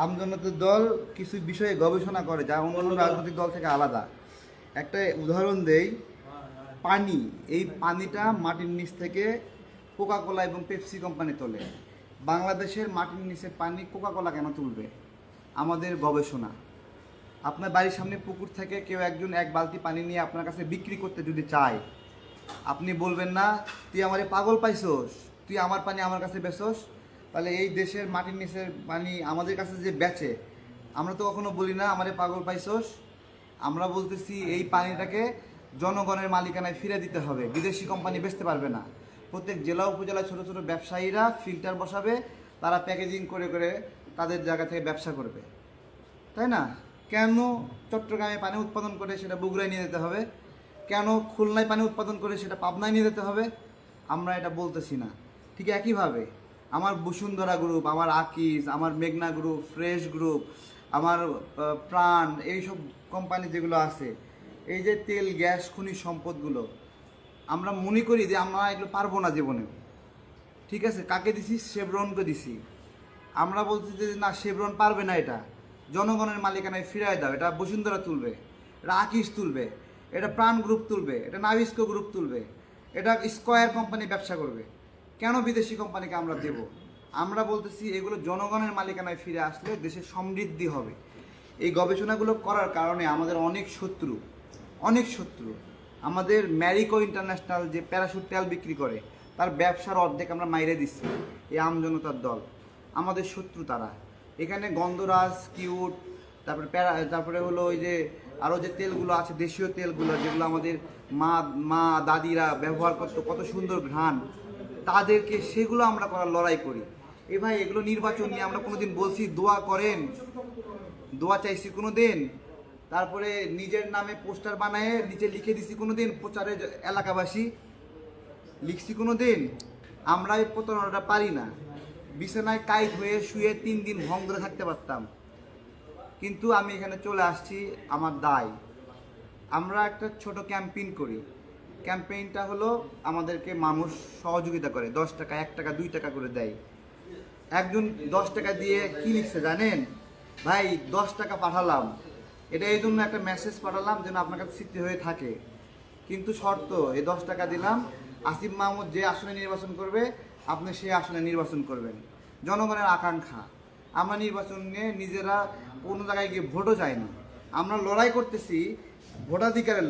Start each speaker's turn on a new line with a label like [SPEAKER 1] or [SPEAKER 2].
[SPEAKER 1] আমজনতার দল কিছু বিষয়ে গবেষণা করে যা অন্যান্য রাজনৈতিক দল থেকে আলাদা। একটা উদাহরণ দেই, পানি। এই পানিটা মাটির নিচ থেকে কোকাকোলা এবং পেপসি কোম্পানি তোলে। বাংলাদেশের মাটির নিচের পানি কোকাকোলা কেন তুলবে? আমাদের গবেষণা। আপনার বাড়ির সামনে পুকুর থেকে কেউ একজন এক বালতি পানি নিয়ে আপনার কাছে বিক্রি করতে যদি চায়, আপনি বলবেন না তুই আমারে পাগল পাইছস, তুই আমার পানি আমার কাছে বেচোস? তাহলে এই দেশের মাটির নিচের পানি আমাদের কাছে যে বেচে, আমরা তো কখনো বলি না আমারে পাগল পাইছস। আমরা বলতেছি এই পানিটাকে জনগণের মালিকানায় ফিরে দিতে হবে, বিদেশি কোম্পানি বেচতে পারবে না। প্রত্যেক জেলা উপজেলায় ছোটো ছোটো ব্যবসায়ীরা ফিল্টার বসাবে, তারা প্যাকেজিং করে করে তাদের জায়গা থেকে ব্যবসা করবে, তাই না? কেন চট্টগ্রামে পানি উৎপাদন করে সেটা বগুড়ায় নিয়ে যেতে হবে? কেন খুলনায় পানি উৎপাদন করে সেটা পাবনায় নিয়ে যেতে হবে? আমরা এটা বলতেছি না। ঠিক একইভাবে আমার বসুন্ধরা গ্রুপ, আমার আকিজ, আমার মেঘনা গ্রুপ, ফ্রেশ গ্রুপ, আমার প্রাণ, এইসব কোম্পানি যেগুলো আছে, এই যে তেল গ্যাস খনিজ সম্পদগুলো, আমরা মনে করি যে আমরা এগুলো পারবো না জীবনে। ঠিক আছে, কাকে দিছি? শেভরনকে দিছি। আমরা বলছি যে না, শেভরন পারবে না, এটা জনগণের মালিকানায় ফিরায় দাও। এটা বসুন্ধরা তুলবে, এটা আকিস তুলবে, এটা প্রাণ গ্রুপ তুলবে, এটা নাবিস্কো গ্রুপ তুলবে, এটা স্কয়ার কোম্পানি ব্যবসা করবে। কেন বিদেশি কোম্পানিকে আমরা দেব? আমরা বলতেছি এগুলো জনগণের মালিকানায় ফিরে আসলে দেশের সমৃদ্ধি হবে। এই গবেষণাগুলো করার কারণে আমাদের অনেক শত্রু, অনেক শত্রু। আমাদের ম্যারিকো ইন্টারন্যাশনাল যে প্যারাশুট তেল বিক্রি করে, তার ব্যবসার অর্ধেক আমরা মাইরে দিচ্ছি। এই আমজনতার দল আমাদের শত্রু তারা। এখানে গন্ধরাজ, কিউট, তারপরে হলো ওই যে আরও যে তেলগুলো আছে, দেশীয় তেলগুলো যেগুলো আমাদের মা মা দাদিরা ব্যবহার করতো, কত সুন্দর ঘ্রাণ, তাদেরকে সেগুলো আমরা করার লড়াই করি। এ ভাই, এগুলো নির্বাচন নিয়ে আমরা কোনোদিন বলছি দোয়া করেন? দোয়া চাইছি কোনো দিন? তারপরে নিজের নামে পোস্টার বানায় নিচে লিখে দিছি কোনো দিন প্রচারে এলাকাবাসী? লিখছি কোনো দিন? আমরা এই প্রতারণাটা পারি না। বিছানায় কাইট হয়ে শুয়ে 3 দিন ভং ধরে থাকতে পারতাম, কিন্তু আমি এখানে চলে আসছি, আমার দায়। আমরা একটা ছোট ক্যাম্পেইন করি। ক্যাম্পেইনটা হলো আমাদেরকে মানুষ সহযোগিতা করে, 10 টাকা, 1 টাকা, 2 টাকা করে দেয়। একজন 10 টাকা দিয়ে কি লিখছে জানেন? ভাই 10 টাকা পাঠালাম, এটা এই জন্য একটা মেসেজ পাঠালাম যেন আপনার কাছে স্মৃতি হয়ে থাকে, কিন্তু শর্ত এই 10 টাকা দিলাম, আসিফ মাহমুদ যে আসনে নির্বাচন করবে আপনি সেই আসনে নির্বাচন করবেন। জনগণের আকাঙ্ক্ষা। আমরা নির্বাচন নিয়ে নিজেরা কোনো জায়গায় গিয়ে ভোটও চাইনি, আমরা লড়াই করতেছি ভোটাধিকারের।